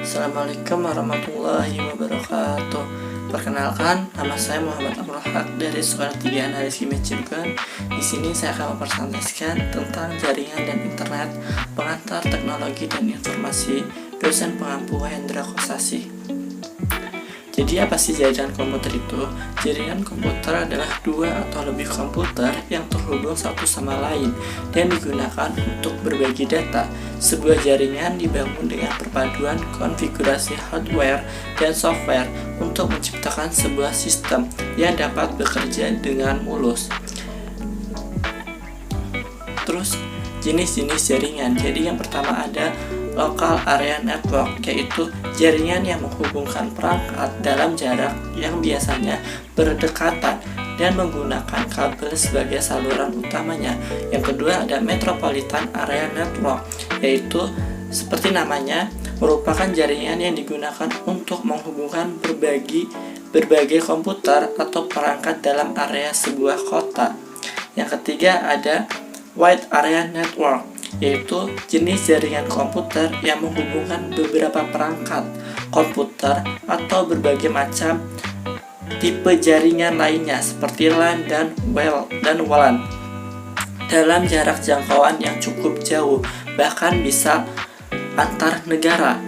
Assalamualaikum warahmatullahi wabarakatuh. Perkenalkan, nama saya Muhammad Abdul Haq dari Sekolah 3 Analis Kimia Cirebon. Di sini saya akan mempresentasikan tentang jaringan dan internet, pengantar teknologi dan informasi, dosen pengampu Hendra Kosasi. Jadi apa sih jaringan komputer itu? Jaringan komputer adalah dua atau lebih komputer yang terhubung satu sama lain dan digunakan untuk berbagi data. Sebuah jaringan dibangun dengan perpaduan konfigurasi hardware dan software untuk menciptakan sebuah sistem yang dapat bekerja dengan mulus. Terus jenis-jenis jaringan. Jadi yang pertama ada Local Area Network, yaitu jaringan yang menghubungkan perangkat dalam jarak yang biasanya berdekatan dan menggunakan kabel sebagai saluran utamanya. Yang kedua ada Metropolitan Area Network, yaitu seperti namanya merupakan jaringan yang digunakan untuk menghubungkan berbagai komputer atau perangkat dalam area sebuah kota. Yang ketiga ada Wide Area Network, yaitu jenis jaringan komputer yang menghubungkan beberapa perangkat komputer atau berbagai macam tipe jaringan lainnya seperti LAN dan WLAN dalam jarak jangkauan yang cukup jauh, bahkan bisa antar negara.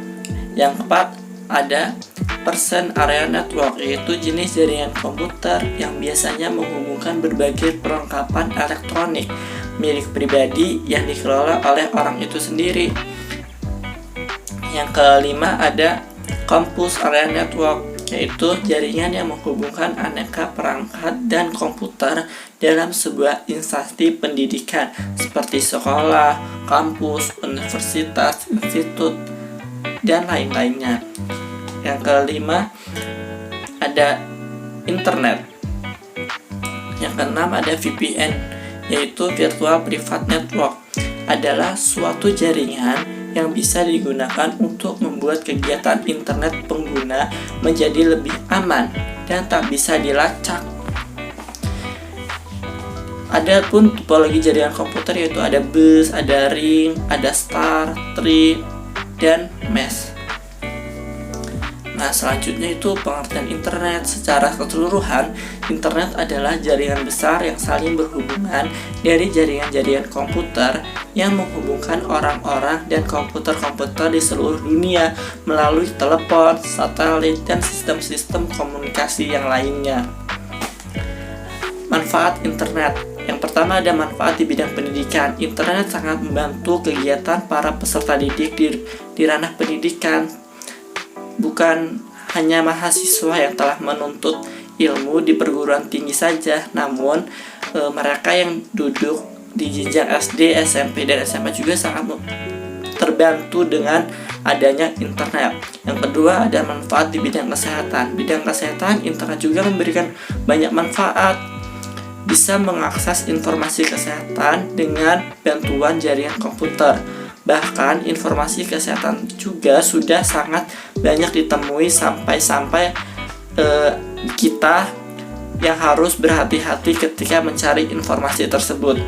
Yang keempat ada Person Area Network, yaitu jenis jaringan komputer yang biasanya menghubungkan berbagai perlengkapan elektronik milik pribadi yang dikelola oleh orang itu sendiri. Yang kelima ada Campus Area Network, yaitu jaringan yang menghubungkan aneka perangkat dan komputer dalam sebuah instansi pendidikan seperti sekolah, kampus, universitas, institut, dan lain-lainnya. Yang kelima ada internet. Yang keenam ada VPN, yaitu Virtual Private Network, adalah suatu jaringan yang bisa digunakan untuk membuat kegiatan internet pengguna menjadi lebih aman dan tak bisa dilacak. Adapun topologi jaringan komputer yaitu ada bus, ada ring, ada star, tree, dan mesh. Nah, selanjutnya itu pengertian internet. Secara keseluruhan, internet adalah jaringan besar yang saling berhubungan dari jaringan-jaringan komputer yang menghubungkan orang-orang dan komputer-komputer di seluruh dunia melalui telepon, satelit, dan sistem-sistem komunikasi yang lainnya. Manfaat internet. Yang pertama ada manfaat di bidang pendidikan. Internet sangat membantu kegiatan para peserta didik di ranah pendidikan. Bukan hanya mahasiswa yang telah menuntut ilmu di perguruan tinggi saja, namun mereka yang duduk di jenjang SD, SMP, dan SMA juga sangat terbantu dengan adanya internet. Yang kedua ada manfaat di bidang kesehatan. Bidang kesehatan, internet juga memberikan banyak manfaat. Bisa mengakses informasi kesehatan dengan bantuan jaringan komputer. Bahkan informasi kesehatan juga sudah sangat banyak ditemui sampai kita yang harus berhati-hati ketika mencari informasi tersebut.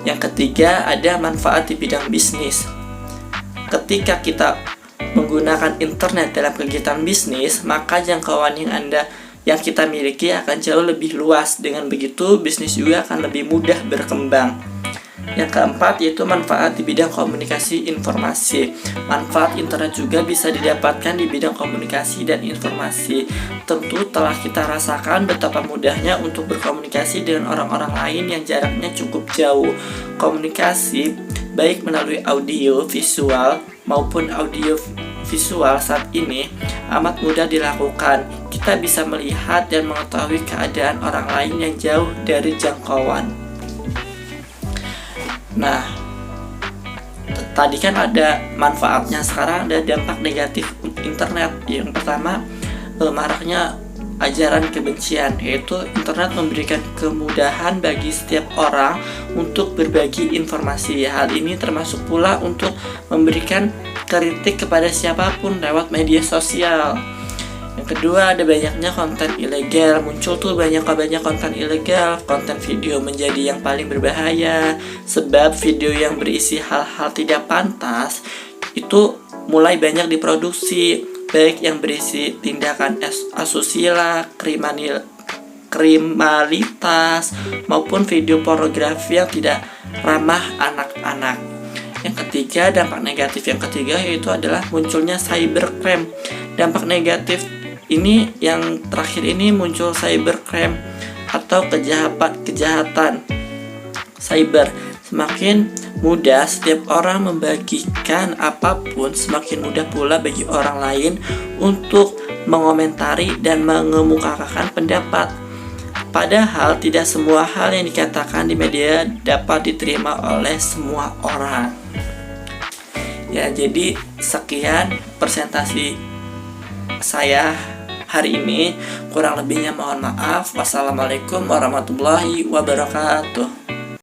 Yang ketiga ada manfaat di bidang bisnis. Ketika kita menggunakan internet dalam kegiatan bisnis, maka jangkauan yang kita miliki akan jauh lebih luas. Dengan begitu, bisnis juga akan lebih mudah berkembang. Yang keempat yaitu manfaat di bidang komunikasi informasi. Manfaat internet juga bisa didapatkan di bidang komunikasi dan informasi. Tentu telah kita rasakan betapa mudahnya untuk berkomunikasi dengan orang-orang lain yang jaraknya cukup jauh. Komunikasi baik melalui audio, visual maupun audio visual saat ini amat mudah dilakukan. Kita bisa melihat dan mengetahui keadaan orang lain yang jauh dari jangkauan. Nah, tadi kan ada manfaatnya, sekarang ada dampak negatif internet. Yang pertama, maraknya ajaran kebencian, yaitu internet memberikan kemudahan bagi setiap orang untuk berbagi informasi. Hal ini termasuk pula untuk memberikan kritik kepada siapapun lewat media sosial. Yang kedua ada banyaknya konten ilegal. Muncul tuh banyak konten ilegal. Konten video menjadi yang paling berbahaya, sebab video yang berisi hal-hal tidak pantas itu mulai banyak diproduksi, baik yang berisi tindakan asusila, kriminalitas, maupun video pornografi yang tidak ramah anak-anak. Yang ketiga, dampak negatif yang ketiga yaitu adalah munculnya cybercrime. Dampak negatif ini yang terakhir ini muncul cybercrime atau kejahatan cyber. Semakin mudah setiap orang membagikan apapun, semakin mudah pula bagi orang lain untuk mengomentari dan mengemukakan pendapat. Padahal tidak semua hal yang dikatakan di media dapat diterima oleh semua orang. Ya, jadi sekian presentasi saya hari ini. Kurang lebihnya mohon maaf. Wassalamualaikum warahmatullahi wabarakatuh.